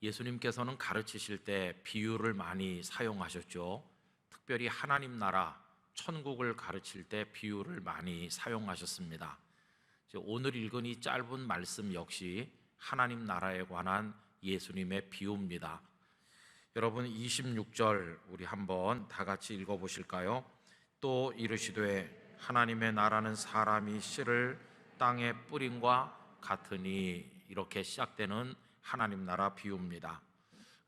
예수님께서는 가르치실 때 비유를 많이 사용하셨죠. 특별히 하나님 나라, 천국을 가르칠 때 비유를 많이 사용하셨습니다. 오늘 읽은 이 짧은 말씀 역시 하나님 나라에 관한 예수님의 비유입니다. 여러분 26절 우리 한번 다 같이 읽어보실까요? 또 이르시되 하나님의 나라는 사람이 씨를 땅에 뿌림과 같으니, 이렇게 시작되는 하나님 나라 비유입니다.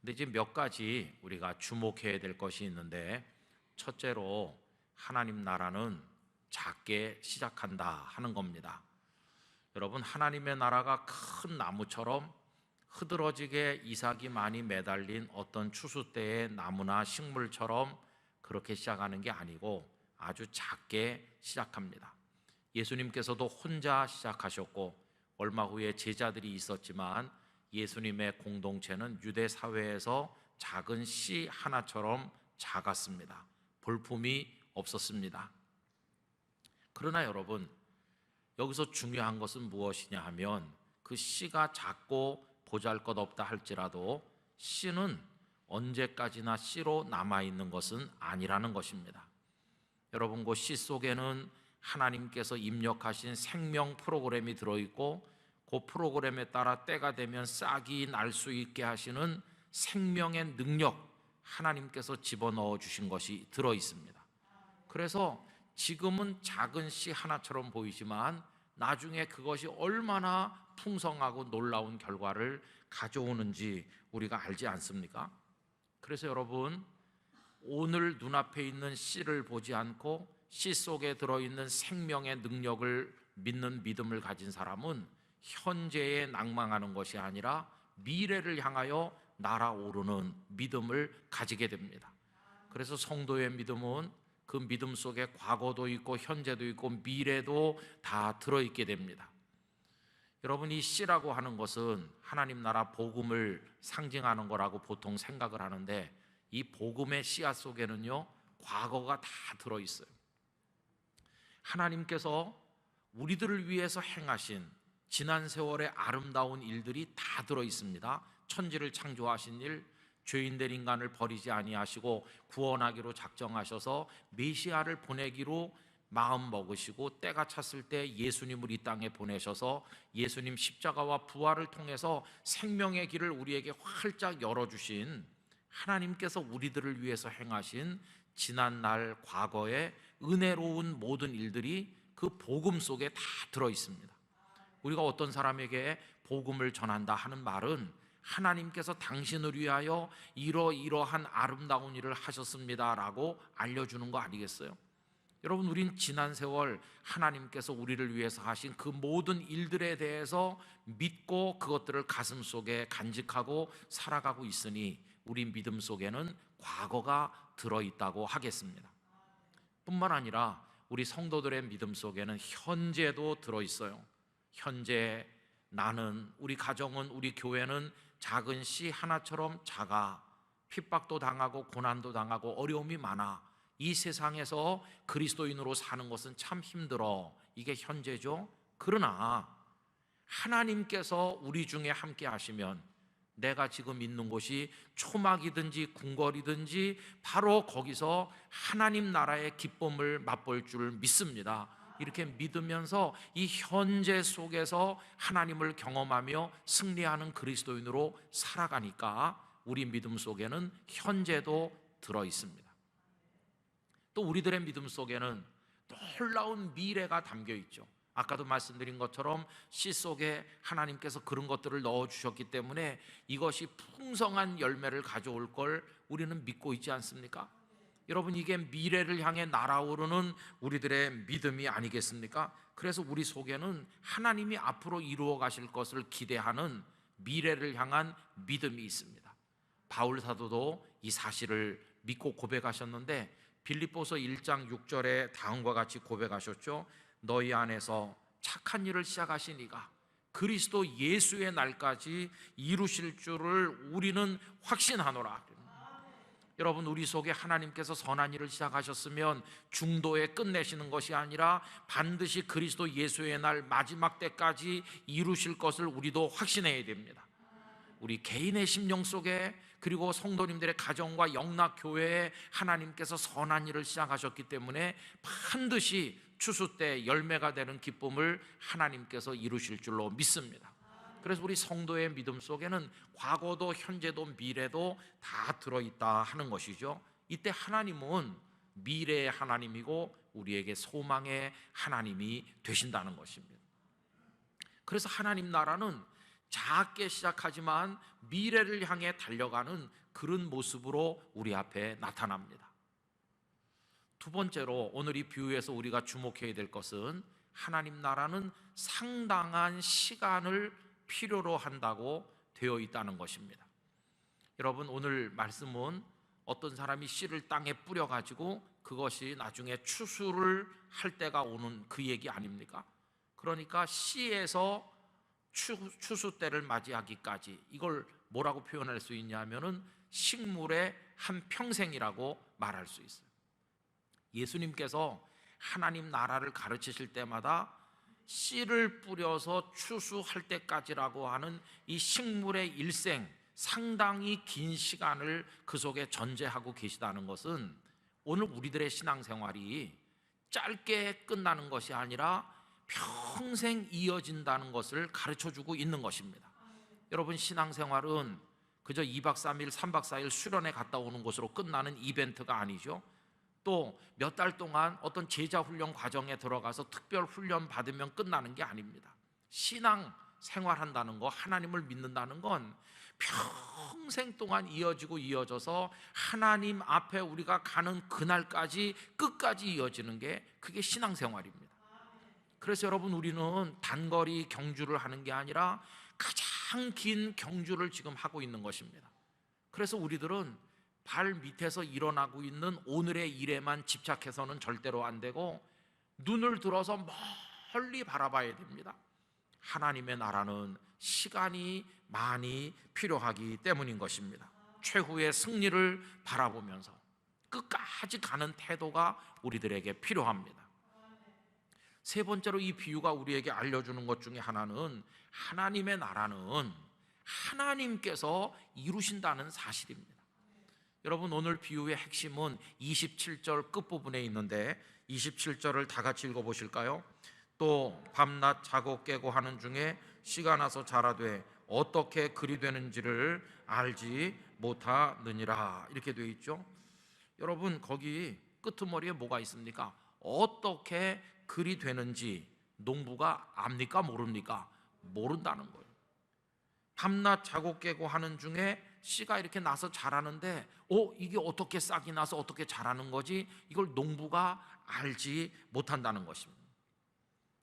근데 이제 몇 가지 우리가 주목해야 될 것이 있는데, 첫째로 하나님 나라는 작게 시작한다 하는 겁니다. 여러분, 하나님의 나라가 큰 나무처럼 흐드러지게 이삭이 많이 매달린 어떤 추수때의 나무나 식물처럼 그렇게 시작하는 게 아니고 아주 작게 시작합니다. 예수님께서도 혼자 시작하셨고 얼마 후에 제자들이 있었지만 예수님의 공동체는 유대 사회에서 작은 씨 하나처럼 작았습니다. 볼품이 없었습니다. 그러나 여러분, 여기서 중요한 것은 무엇이냐 하면 그 씨가 작고 보잘것없다 할지라도 씨는 언제까지나 씨로 남아있는 것은 아니라는 것입니다. 여러분, 그 씨 속에는 하나님께서 입력하신 생명 프로그램이 들어있고 그 프로그램에 따라 때가 되면 싹이 날 수 있게 하시는 생명의 능력, 하나님께서 집어넣어 주신 것이 들어있습니다. 그래서 지금은 작은 씨 하나처럼 보이지만 나중에 그것이 얼마나 풍성하고 놀라운 결과를 가져오는지 우리가 알지 않습니까? 그래서 여러분, 오늘 눈앞에 있는 씨를 보지 않고 씨 속에 들어있는 생명의 능력을 믿는 믿음을 가진 사람은 현재에 낭망하는 것이 아니라 미래를 향하여 날아오르는 믿음을 가지게 됩니다. 그래서 성도의 믿음은 그 믿음 속에 과거도 있고 현재도 있고 미래도 다 들어있게 됩니다. 여러분, 이 씨라고 하는 것은 하나님 나라 복음을 상징하는 거라고 보통 생각을 하는데, 이 복음의 씨앗 속에는요 과거가 다 들어있어요. 하나님께서 우리들을 위해서 행하신 지난 세월의 아름다운 일들이 다 들어있습니다. 천지를 창조하신 일, 죄인된 인간을 버리지 아니하시고 구원하기로 작정하셔서 메시아를 보내기로 마음 먹으시고 때가 찼을 때 예수님을 이 땅에 보내셔서 예수님 십자가와 부활을 통해서 생명의 길을 우리에게 활짝 열어주신 하나님께서 우리들을 위해서 행하신 지난날 과거의 은혜로운 모든 일들이 그 복음 속에 다 들어있습니다. 우리가 어떤 사람에게 복음을 전한다 하는 말은 하나님께서 당신을 위하여 이러이러한 아름다운 일을 하셨습니다라고 알려주는 거 아니겠어요? 여러분, 우린 지난 세월 하나님께서 우리를 위해서 하신 그 모든 일들에 대해서 믿고 그것들을 가슴 속에 간직하고 살아가고 있으니 우리 믿음 속에는 과거가 들어있다고 하겠습니다. 뿐만 아니라 우리 성도들의 믿음 속에는 현재도 들어있어요. 현재 나는, 우리 가정은, 우리 교회는 작은 씨 하나처럼 작아. 핍박도 당하고 고난도 당하고 어려움이 많아. 이 세상에서 그리스도인으로 사는 것은 참 힘들어. 이게 현재죠. 그러나 하나님께서 우리 중에 함께 하시면 내가 지금 있는 곳이 초막이든지 궁궐이든지 바로 거기서 하나님 나라의 기쁨을 맛볼 줄 믿습니다. 이렇게 믿으면서 이 현재 속에서 하나님을 경험하며 승리하는 그리스도인으로 살아가니까 우리 믿음 속에는 현재도 들어있습니다. 또 우리들의 믿음 속에는 놀라운 미래가 담겨있죠. 아까도 말씀드린 것처럼 씨 속에 하나님께서 그런 것들을 넣어주셨기 때문에 이것이 풍성한 열매를 가져올 걸 우리는 믿고 있지 않습니까? 여러분, 이게 미래를 향해 날아오르는 우리들의 믿음이 아니겠습니까? 그래서 우리 속에는 하나님이 앞으로 이루어 가실 것을 기대하는 미래를 향한 믿음이 있습니다. 바울 사도도 이 사실을 믿고 고백하셨는데 빌립보서 1장 6절에 다음과 같이 고백하셨죠. 너희 안에서 착한 일을 시작하신 이가 그리스도 예수의 날까지 이루실 줄을 우리는 확신하노라. 여러분, 우리 속에 하나님께서 선한 일을 시작하셨으면 중도에 끝내시는 것이 아니라 반드시 그리스도 예수의 날 마지막 때까지 이루실 것을 우리도 확신해야 됩니다. 우리 개인의 심령 속에, 그리고 성도님들의 가정과 영락교회에 하나님께서 선한 일을 시작하셨기 때문에 반드시 추수 때 열매가 되는 기쁨을 하나님께서 이루실 줄로 믿습니다. 그래서 우리 성도의 믿음 속에는 과거도 현재도 미래도 다 들어있다 하는 것이죠. 이때 하나님은 미래의 하나님이고 우리에게 소망의 하나님이 되신다는 것입니다. 그래서 하나님 나라는 작게 시작하지만 미래를 향해 달려가는 그런 모습으로 우리 앞에 나타납니다. 두 번째로 오늘 이 비유에서 우리가 주목해야 될 것은 하나님 나라는 상당한 시간을 필요로 한다고 되어 있다는 것입니다. 여러분, 오늘 말씀은 어떤 사람이 씨를 땅에 뿌려가지고 그것이 나중에 추수를 할 때가 오는 그 얘기 아닙니까? 그러니까 씨에서 추수 때를 맞이하기까지, 이걸 뭐라고 표현할 수 있냐면은 식물의 한 평생이라고 말할 수 있어요. 예수님께서 하나님 나라를 가르치실 때마다 씨를 뿌려서 추수할 때까지라고 하는 이 식물의 일생, 상당히 긴 시간을 그 속에 전제하고 계시다는 것은 오늘 우리들의 신앙생활이 짧게 끝나는 것이 아니라 평생 이어진다는 것을 가르쳐주고 있는 것입니다. 여러분, 신앙생활은 그저 2박 3일, 3박 4일 수련회 갔다 오는 것으로 끝나는 이벤트가 아니죠. 또 몇 달 동안 어떤 제자훈련 과정에 들어가서 특별 훈련 받으면 끝나는 게 아닙니다. 신앙 생활한다는 거, 하나님을 믿는다는 건 평생 동안 이어져서 하나님 앞에 우리가 가는 그날까지, 끝까지 이어지는 게 그게 신앙생활입니다. 그래서 여러분, 우리는 단거리 경주를 하는 게 아니라 가장 긴 경주를 지금 하고 있는 것입니다. 그래서 우리들은 발 밑에서 일어나고 있는 오늘의 일에만 집착해서는 절대로 안 되고 눈을 들어서 멀리 바라봐야 됩니다. 하나님의 나라는 시간이 많이 필요하기 때문인 것입니다. 최후의 승리를 바라보면서 끝까지 가는 태도가 우리들에게 필요합니다. 세 번째로 이 비유가 우리에게 알려주는 것 중에 하나는 하나님의 나라는 하나님께서 이루신다는 사실입니다. 여러분, 오늘 비유의 핵심은 27절 끝부분에 있는데 27절을 다 같이 읽어보실까요? 또 밤낮 자고 깨고 하는 중에 씨가 나서 자라되 어떻게 그리 되는지를 알지 못하느니라, 이렇게 되어 있죠. 여러분, 거기 끄트머리에 뭐가 있습니까? 어떻게 그리 되는지 농부가 압니까? 모릅니까? 모른다는 거예요. 밤낮 자고 깨고 하는 중에 씨가 이렇게 나서 자라는데 이게 어떻게 싹이 나서 어떻게 자라는 거지? 이걸 농부가 알지 못한다는 것입니다.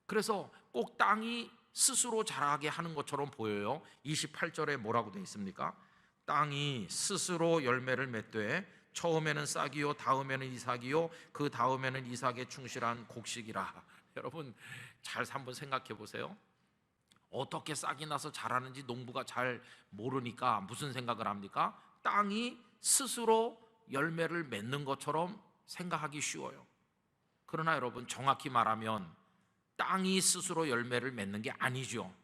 그래서 꼭 땅이 스스로 자라게 하는 것처럼 보여요. 28절에 뭐라고 되어 있습니까? 땅이 스스로 열매를 맺되 처음에는 싹이요 다음에는 이삭이요 그 다음에는 이삭에 충실한 곡식이라. 여러분, 잘 한번 생각해 보세요. 어떻게 싹이 나서 자라는지 농부가 잘 모르니까 무슨 생각을 합니까? 땅이 스스로 열매를 맺는 것처럼 생각하기 쉬워요. 그러나 여러분, 정확히 말하면 땅이 스스로 열매를 맺는 게 아니죠.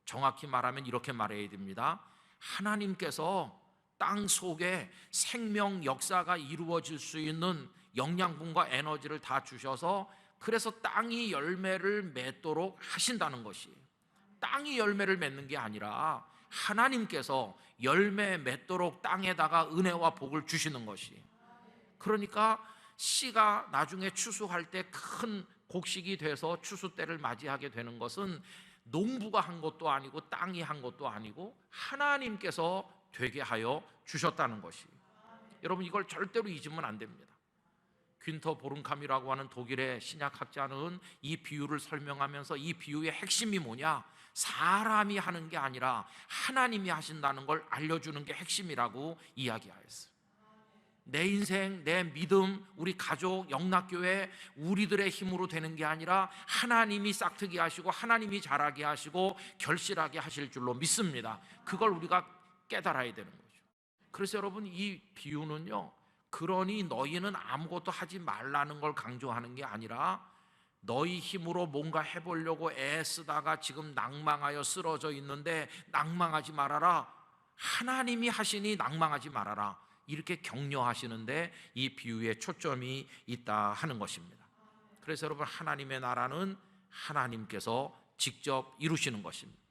정확히 말하면 이렇게 말해야 됩니다. 하나님께서 땅 속에 생명 역사가 이루어질 수 있는 영양분과 에너지를 다 주셔서 그래서 땅이 열매를 맺도록 하신다는 것이에요. 땅이 열매를 맺는 게 아니라 하나님께서 열매 맺도록 땅에다가 은혜와 복을 주시는 것이에요. 그러니까 씨가 나중에 추수할 때 큰 곡식이 돼서 추수 때를 맞이하게 되는 것은 농부가 한 것도 아니고 땅이 한 것도 아니고 하나님께서 되게 하여 주셨다는 것이에요. 여러분, 이걸 절대로 잊으면 안 됩니다. 균터 보름캄이라고 하는 독일의 신약학자는 이 비유를 설명하면서 이 비유의 핵심이 뭐냐? 사람이 하는 게 아니라 하나님이 하신다는 걸 알려주는 게 핵심이라고 이야기하였어요. 내 인생, 내 믿음, 우리 가족, 영락교회 우리들의 힘으로 되는 게 아니라 하나님이 싹트게 하시고 하나님이 자라게 하시고 결실하게 하실 줄로 믿습니다. 그걸 우리가 깨달아야 되는 거죠. 그래서 여러분, 이 비유는요, 그러니 너희는 아무것도 하지 말라는 걸 강조하는 게 아니라 너희 힘으로 뭔가 해보려고 애쓰다가 지금 낭망하여 쓰러져 있는데 낭망하지 말아라. 하나님이 하시니 낭망하지 말아라, 이렇게 격려하시는데 이 비유에 초점이 있다 하는 것입니다. 그래서 여러분, 하나님의 나라는 하나님께서 직접 이루시는 것입니다.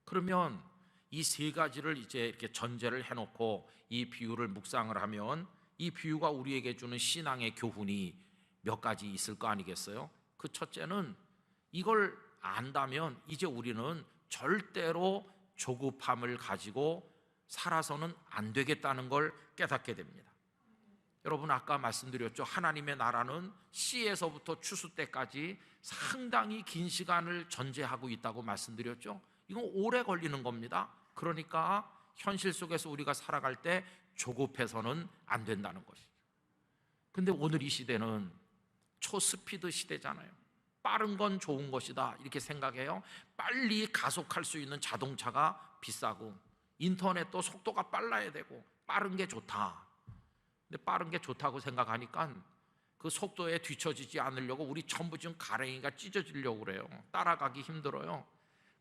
그러면 이 세 가지를 이제 이렇게 전제를 해놓고 이 비유를 묵상을 하면 이 비유가 우리에게 주는 신앙의 교훈이 몇 가지 있을 거 아니겠어요? 그 첫째는, 이걸 안다면 이제 우리는 절대로 조급함을 가지고 살아서는 안 되겠다는 걸 깨닫게 됩니다. 여러분, 아까 말씀드렸죠. 하나님의 나라는 씨에서부터 추수 때까지 상당히 긴 시간을 전제하고 있다고 말씀드렸죠. 이건 오래 걸리는 겁니다. 그러니까 현실 속에서 우리가 살아갈 때 조급해서는 안 된다는 것이죠. 근데 오늘 이 시대는 초스피드 시대잖아요. 빠른 건 좋은 것이다 이렇게 생각해요. 빨리 가속할 수 있는 자동차가 비싸고, 인터넷도 속도가 빨라야 되고, 빠른 게 좋다. 근데 빠른 게 좋다고 생각하니까 그 속도에 뒤처지지 않으려고 우리 전부 지금 가랭이가 찢어지려고 그래요. 따라가기 힘들어요.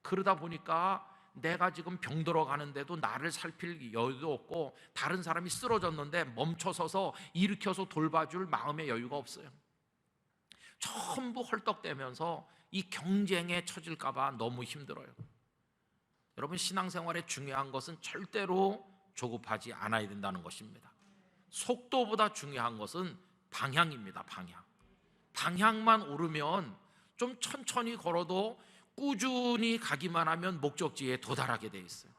그러다 보니까 내가 지금 병들어 가는데도 나를 살필 여유도 없고, 다른 사람이 쓰러졌는데 멈춰서서 일으켜서 돌봐줄 마음의 여유가 없어요. 전부 헐떡대면서 이 경쟁에 처질까 봐 너무 힘들어요. 여러분, 신앙생활에 중요한 것은 절대로 조급하지 않아야 된다는 것입니다. 속도보다 중요한 것은 방향입니다. 방향만 오르면 좀 천천히 걸어도 꾸준히 가기만 하면 목적지에 도달하게 돼 있어요.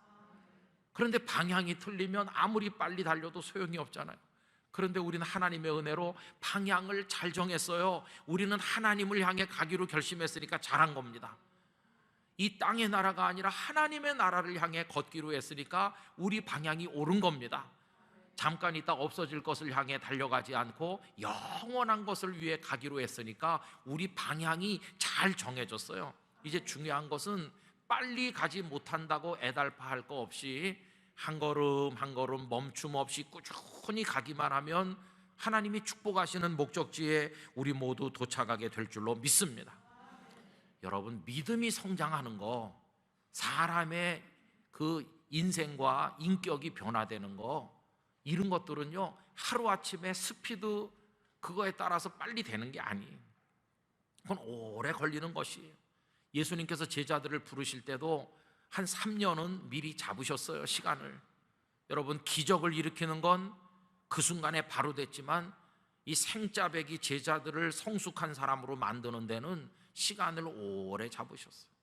그런데 방향이 틀리면 아무리 빨리 달려도 소용이 없잖아요. 그런데 우리는 하나님의 은혜로 방향을 잘 정했어요. 우리는 하나님을 향해 가기로 결심했으니까 잘한 겁니다. 이 땅의 나라가 아니라 하나님의 나라를 향해 걷기로 했으니까 우리 방향이 옳은 겁니다. 잠깐 있다 없어질 것을 향해 달려가지 않고 영원한 것을 위해 가기로 했으니까 우리 방향이 잘 정해졌어요. 이제 중요한 것은 빨리 가지 못한다고 애달파할 거 없이 한 걸음 한 걸음 멈춤 없이 꾸준히 가기만 하면 하나님이 축복하시는 목적지에 우리 모두 도착하게 될 줄로 믿습니다. 여러분, 믿음이 성장하는 거, 사람의 그 인생과 인격이 변화되는 거, 이런 것들은요 하루아침에 스피드 그거에 따라서 빨리 되는 게 아니에요. 그건 오래 걸리는 것이에요. 예수님께서 제자들을 부르실 때도 한 3년은 미리 잡으셨어요, 시간을. 여러분, 기적을 일으키는 건 그 순간에 바로 됐지만 이 생짜배기 제자들을 성숙한 사람으로 만드는 데는 시간을 오래 잡으셨어요.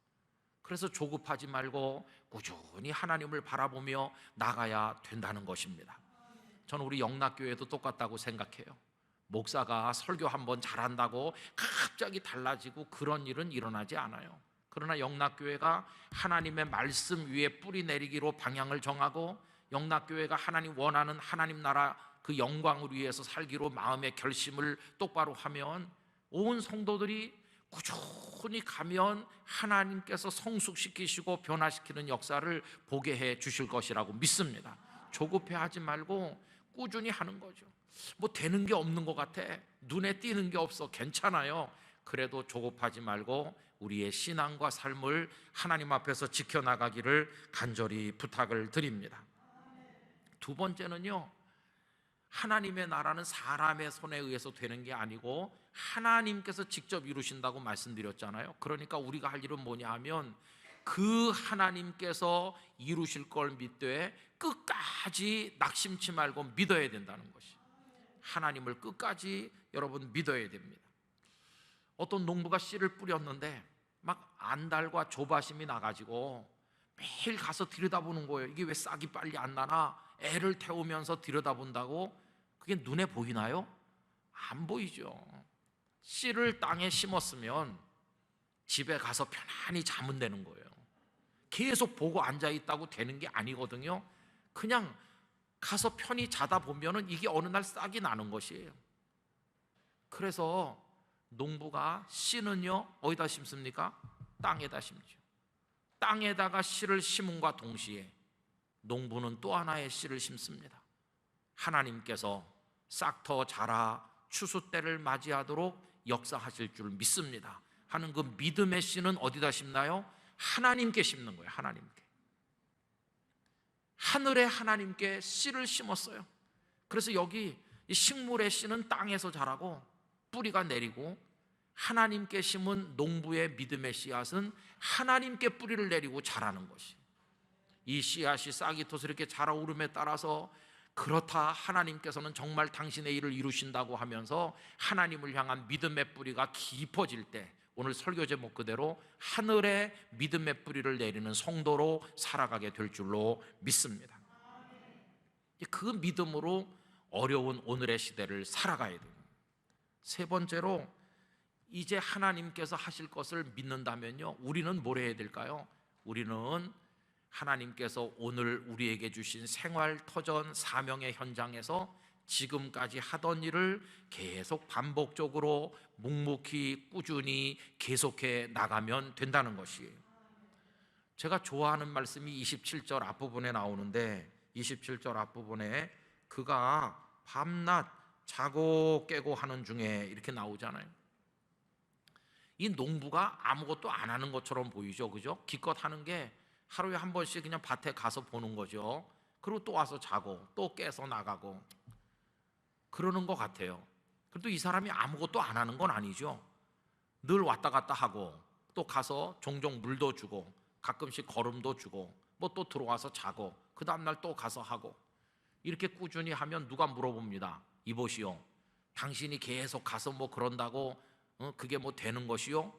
그래서 조급하지 말고 꾸준히 하나님을 바라보며 나가야 된다는 것입니다. 저는 우리 영락교회도 똑같다고 생각해요. 목사가 설교 한번 잘한다고 갑자기 달라지고 그런 일은 일어나지 않아요. 그러나 영락교회가 하나님의 말씀 위에 뿌리 내리기로 방향을 정하고, 영락교회가 하나님 원하는 하나님 나라 그 영광을 위해서 살기로 마음의 결심을 똑바로 하면 온 성도들이 꾸준히 가면 하나님께서 성숙시키시고 변화시키는 역사를 보게 해 주실 것이라고 믿습니다. 조급해하지 말고 꾸준히 하는 거죠. 뭐 되는 게 없는 것 같아, 눈에 띄는 게 없어, 괜찮아요. 그래도 조급하지 말고 우리의 신앙과 삶을 하나님 앞에서 지켜나가기를 간절히 부탁을 드립니다. 두 번째는요, 하나님의 나라는 사람의 손에 의해서 되는 게 아니고 하나님께서 직접 이루신다고 말씀드렸잖아요. 그러니까 우리가 할 일은 뭐냐 하면 그 하나님께서 이루실 걸 믿되 끝까지 낙심치 말고 믿어야 된다는 것이, 하나님을 끝까지 여러분 믿어야 됩니다. 어떤 농부가 씨를 뿌렸는데 막 안달과 조바심이 나가지고 매일 가서 들여다보는 거예요. 이게 왜 싹이 빨리 안 나나 애를 태우면서 들여다본다고 그게 눈에 보이나요? 안 보이죠. 씨를 땅에 심었으면 집에 가서 편안히 자면 되는 거예요. 계속 보고 앉아있다고 되는 게 아니거든요. 그냥 가서 편히 자다 보면은 이게 어느 날 싹이 나는 것이에요. 그래서 농부가 씨는요 어디다 심습니까? 땅에다 심죠. 땅에다가 씨를 심음과 동시에 농부는 또 하나의 씨를 심습니다. 하나님께서 싹터 자라 추수 때를 맞이하도록 역사하실 줄 믿습니다 하는 그 믿음의 씨는 어디다 심나요? 하나님께 심는 거예요. 하나님께. 하늘의 하나님께 씨를 심었어요. 그래서 여기 이 식물의 씨는 땅에서 자라고 뿌리가 내리고, 하나님께 심은 농부의 믿음의 씨앗은 하나님께 뿌리를 내리고 자라는 것이, 이 씨앗이 싹이 터서 이렇게 자라오름에 따라서 그렇다, 하나님께서는 정말 당신의 일을 이루신다고 하면서 하나님을 향한 믿음의 뿌리가 깊어질 때, 오늘 설교 제목 그대로 하늘의 믿음의 뿌리를 내리는 성도로 살아가게 될 줄로 믿습니다. 그 믿음으로 어려운 오늘의 시대를 살아가야 됩니다. 세 번째로, 이제 하나님께서 하실 것을 믿는다면요, 우리는 뭘 해야 될까요? 우리는 하나님께서 오늘 우리에게 주신 생활 터전 사명의 현장에서 지금까지 하던 일을 계속 반복적으로 묵묵히 꾸준히 계속해 나가면 된다는 것이에요. 제가 좋아하는 말씀이 27절 앞부분에 나오는데, 27절 앞부분에 그가 밤낮 자고 깨고 하는 중에 이렇게 나오잖아요. 이 농부가 아무것도 안 하는 것처럼 보이죠, 그죠? 기껏 하는 게 하루에 한 번씩 그냥 밭에 가서 보는 거죠. 그리고 또 와서 자고 또 깨서 나가고 그러는 것 같아요. 그래도 이 사람이 아무것도 안 하는 건 아니죠. 늘 왔다 갔다 하고, 또 가서 종종 물도 주고, 가끔씩 거름도 주고, 뭐 또 들어와서 자고, 그 다음날 또 가서 하고, 이렇게 꾸준히 하면 누가 물어봅니다. 이보시오, 당신이 계속 가서 뭐 그런다고 그게 뭐 되는 것이요?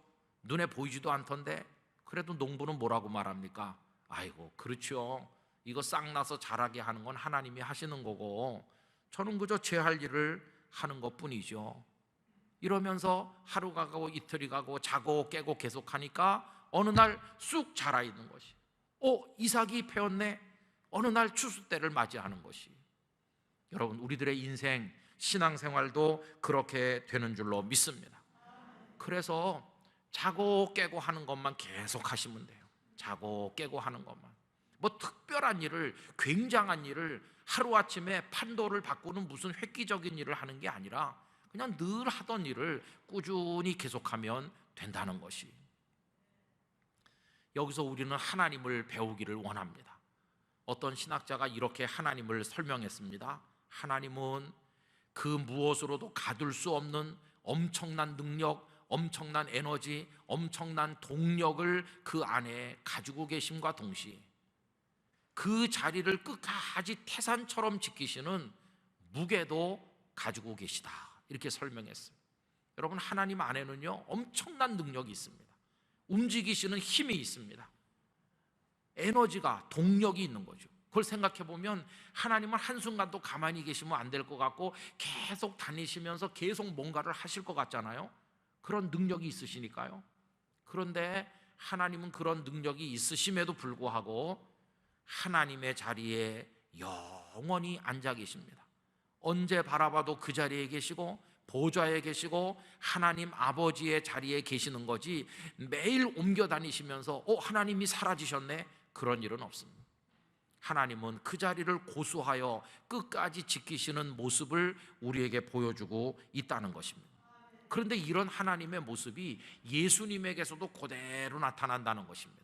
눈에 보이지도 않던데. 그래도 농부는 뭐라고 말합니까? 아이고, 그렇죠, 이거 싹 나서 자라게 하는 건 하나님이 하시는 거고, 저는 그저 제 할 일을 하는 것뿐이죠. 이러면서 하루가 가고 이틀이 가고 자고 깨고 계속 하니까 어느 날 쑥 자라 있는 것이, 이삭이 패었네. 어느 날 추수 때를 맞이하는 것이. 여러분, 우리들의 인생 신앙생활도 그렇게 되는 줄로 믿습니다. 그래서 자고 깨고 하는 것만 계속 하시면 돼요. 자고 깨고 하는 것만. 뭐 특별한 일을, 굉장한 일을 하루아침에 판도를 바꾸는 무슨 획기적인 일을 하는 게 아니라 그냥 늘 하던 일을 꾸준히 계속하면 된다는 것이. 여기서 우리는 하나님을 배우기를 원합니다. 어떤 신학자가 이렇게 하나님을 설명했습니다. 하나님은 그 무엇으로도 가둘 수 없는 엄청난 능력, 엄청난 에너지, 엄청난 동력을 그 안에 가지고 계심과 동시에 그 자리를 끝까지 태산처럼 지키시는 무게도 가지고 계시다, 이렇게 설명했어요. 여러분, 하나님 안에는요 엄청난 능력이 있습니다. 움직이시는 힘이 있습니다. 에너지가, 동력이 있는 거죠. 그걸 생각해 보면 하나님은 한순간도 가만히 계시면 안 될 것 같고, 계속 다니시면서 계속 뭔가를 하실 것 같잖아요. 그런 능력이 있으시니까요. 그런데 하나님은 그런 능력이 있으심에도 불구하고 하나님의 자리에 영원히 앉아 계십니다. 언제 바라봐도 그 자리에 계시고 보좌에 계시고 하나님 아버지의 자리에 계시는 거지, 매일 옮겨 다니시면서 하나님이 사라지셨네, 그런 일은 없습니다. 하나님은 그 자리를 고수하여 끝까지 지키시는 모습을 우리에게 보여주고 있다는 것입니다. 그런데 이런 하나님의 모습이 예수님에게서도 그대로 나타난다는 것입니다.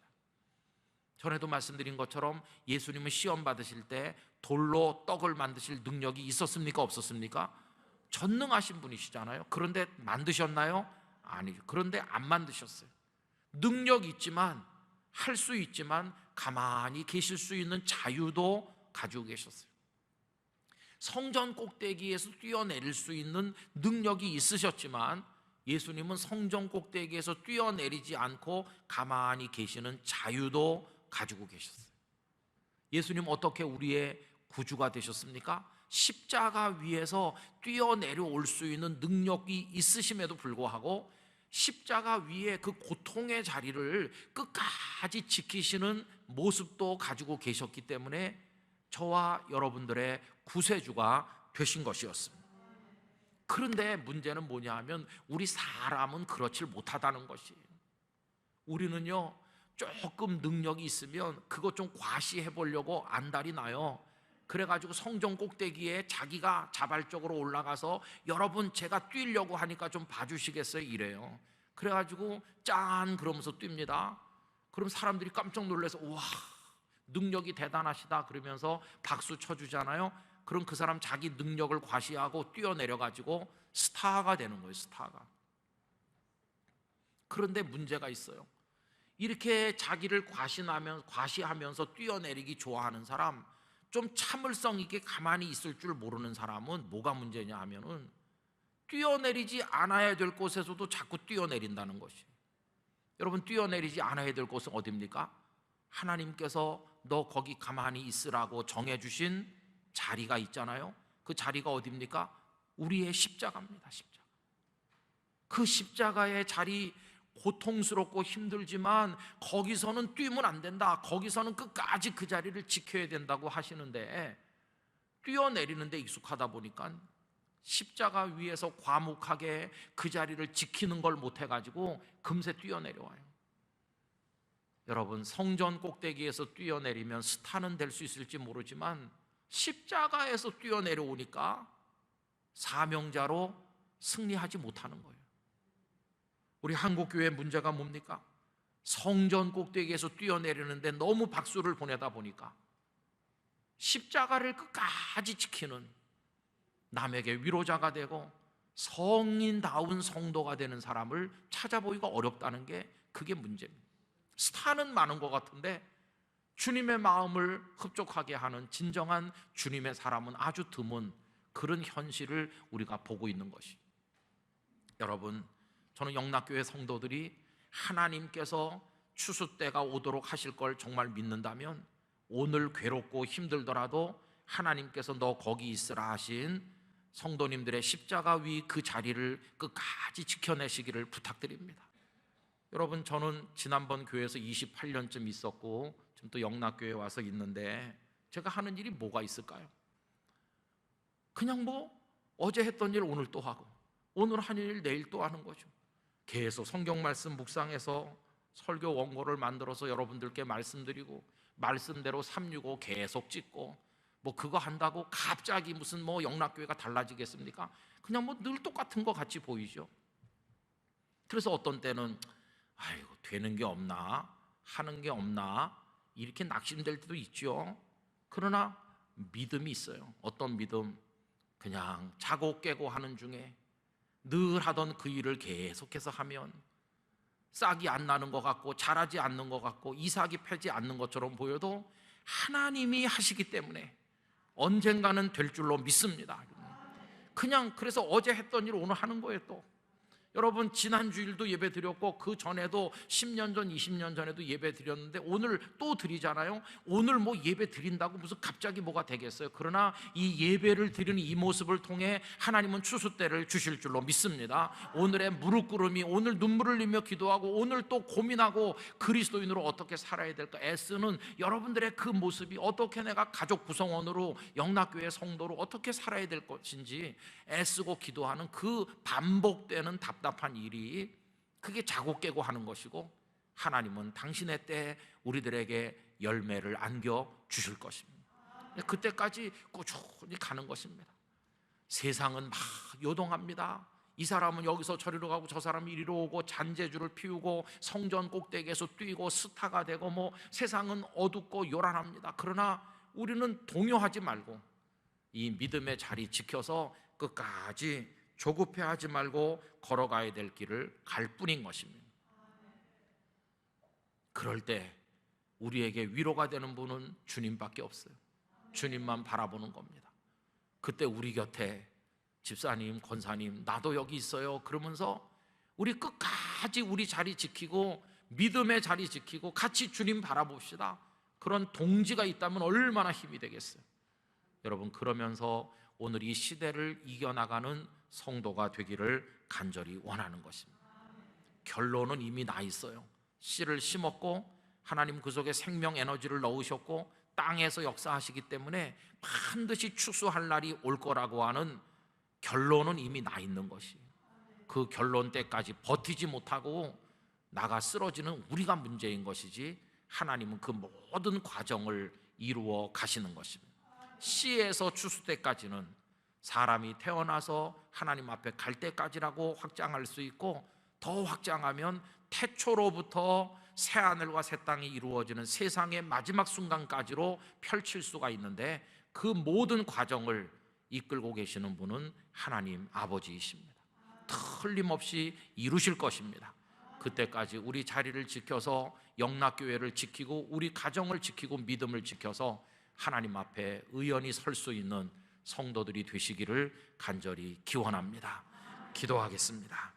전에도 말씀드린 것처럼 예수님은 시험 받으실 때 돌로 떡을 만드실 능력이 있었습니까? 없었습니까? 전능하신 분이시잖아요. 그런데 만드셨나요? 아니죠. 그런데 안 만드셨어요. 능력이 있지만, 할 수 있지만 가만히 계실 수 있는 자유도 가지고 계셨어요. 성전 꼭대기에서 뛰어내릴 수 있는 능력이 있으셨지만 예수님은 성전 꼭대기에서 뛰어내리지 않고 가만히 계시는 자유도 가지고 계셨어요. 예수님 어떻게 우리의 구주가 되셨습니까? 십자가 위에서 뛰어내려올 수 있는 능력이 있으심에도 불구하고 십자가 위에 그 고통의 자리를 끝까지 지키시는 모습도 가지고 계셨기 때문에 저와 여러분들의 구세주가 되신 것이었습니다. 그런데 문제는 뭐냐 하면 우리 사람은 그렇지 못하다는 것이에요. 우리는요 조금 능력이 있으면 그것 좀 과시해 보려고 안달이 나요. 그래가지고 성전 꼭대기에 자기가 자발적으로 올라가서 여러분 제가 뛰려고 하니까 좀 봐주시겠어요? 이래요. 그래가지고 짠 그러면서 뜁니다. 그럼 사람들이 깜짝 놀라서 와 능력이 대단하시다 그러면서 박수 쳐주잖아요. 그럼 그 사람 자기 능력을 과시하고 뛰어내려가지고 스타가 되는 거예요. 스타가. 그런데 문제가 있어요. 이렇게 자기를 과시하면서 뛰어내리기 좋아하는 사람, 좀 참을성 있게 가만히 있을 줄 모르는 사람은 뭐가 문제냐 하면은 뛰어내리지 않아야 될 곳에서도 자꾸 뛰어내린다는 것이. 여러분, 뛰어내리지 않아야 될 곳은 어디입니까? 하나님께서 너 거기 가만히 있으라고 정해주신 자리가 있잖아요. 그 자리가 어디입니까? 우리의 십자가입니다. 십자가. 그 십자가의 자리, 고통스럽고 힘들지만 거기서는 뛰면 안 된다, 거기서는 끝까지 그 자리를 지켜야 된다고 하시는데, 뛰어내리는 데 익숙하다 보니까 십자가 위에서 과묵하게 그 자리를 지키는 걸 못해가지고 금세 뛰어내려와요. 여러분, 성전 꼭대기에서 뛰어내리면 스타는 될 수 있을지 모르지만 십자가에서 뛰어내려오니까 사명자로 승리하지 못하는 거예요. 우리 한국교회의 문제가 뭡니까? 성전 꼭대기에서 뛰어내리는데 너무 박수를 보내다 보니까 십자가를 끝까지 지키는, 남에게 위로자가 되고 성인다운 성도가 되는 사람을 찾아보기가 어렵다는 게, 그게 문제입니다. 스타는 많은 것 같은데 주님의 마음을 흡족하게 하는 진정한 주님의 사람은 아주 드문 그런 현실을 우리가 보고 있는 것이. 여러분, 저는 영락교회 성도들이 하나님께서 추수 때가 오도록 하실 걸 정말 믿는다면, 오늘 괴롭고 힘들더라도 하나님께서 너 거기 있으라 하신 성도님들의 십자가 위 그 자리를 끝까지 지켜내시기를 부탁드립니다. 여러분, 저는 지난번 교회에서 28년쯤 있었고 지금 또 영락교회에 와서 있는데 제가 하는 일이 뭐가 있을까요? 그냥 어제 했던 일 오늘 또 하고, 오늘 한 일 내일 또 하는 거죠. 계속 성경 말씀 묵상해서 설교 원고를 만들어서 여러분들께 말씀드리고, 말씀대로 365 계속 찍고, 그거 한다고 갑자기 무슨 영락교회가 달라지겠습니까? 그냥 늘 똑같은 거 같이 보이죠. 그래서 어떤 때는 아이고, 되는 게 없나, 하는 게 없나, 이렇게 낙심될 때도 있죠. 그러나 믿음이 있어요. 어떤 믿음? 그냥 자고 깨고 하는 중에 늘 하던 그 일을 계속해서 하면 싹이 안 나는 것 같고 자라지 않는 것 같고 이삭이 펴지 않는 것처럼 보여도 하나님이 하시기 때문에 언젠가는 될 줄로 믿습니다. 그냥 그래서 어제 했던 일 오늘 하는 거예요. 또 여러분, 지난 주일도 예배 드렸고 그 전에도 10년 전 20년 전에도 예배 드렸는데 오늘 또 드리잖아요. 오늘 예배 드린다고 무슨 갑자기 뭐가 되겠어요? 그러나 이 예배를 드리는 이 모습을 통해 하나님은 추수 때를 주실 줄로 믿습니다. 오늘의 무릎 꿇음이, 오늘 눈물을 흘리며 기도하고 오늘 또 고민하고 그리스도인으로 어떻게 살아야 될까 애쓰는 여러분들의 그 모습이, 어떻게 내가 가족 구성원으로 영락교회 성도로 어떻게 살아야 될 것인지 애쓰고 기도하는 그 반복되는 답답한 일이, 그게 자고 깨고 하는 것이고, 하나님은 당신의 때에 우리들에게 열매를 안겨 주실 것입니다. 그때까지 꾸준히 가는 것입니다. 세상은 막 요동합니다. 이 사람은 여기서 저리로 가고 저 사람은 이리로 오고 잔재주를 피우고 성전 꼭대기에서 뛰고 스타가 되고 세상은 어둡고 요란합니다. 그러나 우리는 동요하지 말고 이 믿음의 자리 지켜서 끝까지 조급해하지 말고 걸어가야 될 길을 갈 뿐인 것입니다. 그럴 때 우리에게 위로가 되는 분은 주님밖에 없어요. 주님만 바라보는 겁니다. 그때 우리 곁에 집사님, 권사님, 나도 여기 있어요 그러면서 우리 끝까지 우리 자리 지키고 믿음의 자리 지키고 같이 주님 바라봅시다. 그런 동지가 있다면 얼마나 힘이 되겠어요. 여러분, 그러면서 오늘 이 시대를 이겨나가는 성도가 되기를 간절히 원하는 것입니다. 결론은 이미 나 있어요. 씨를 심었고 하나님 그 속에 생명 에너지를 넣으셨고 땅에서 역사하시기 때문에 반드시 추수할 날이 올 거라고 하는 결론은 이미 나 있는 것이, 그 결론 때까지 버티지 못하고 나가 쓰러지는 우리가 문제인 것이지, 하나님은 그 모든 과정을 이루어 가시는 것입니다. 씨에서 추수 때까지는 사람이 태어나서 하나님 앞에 갈 때까지라고 확장할 수 있고, 더 확장하면 태초로부터 새하늘과 새 땅이 이루어지는 세상의 마지막 순간까지로 펼칠 수가 있는데, 그 모든 과정을 이끌고 계시는 분은 하나님 아버지이십니다. 틀림없이 이루실 것입니다. 그때까지 우리 자리를 지켜서 영락교회를 지키고 우리 가정을 지키고 믿음을 지켜서 하나님 앞에 의연히 설 수 있는 성도들이 되시기를 간절히 기원합니다. 기도하겠습니다.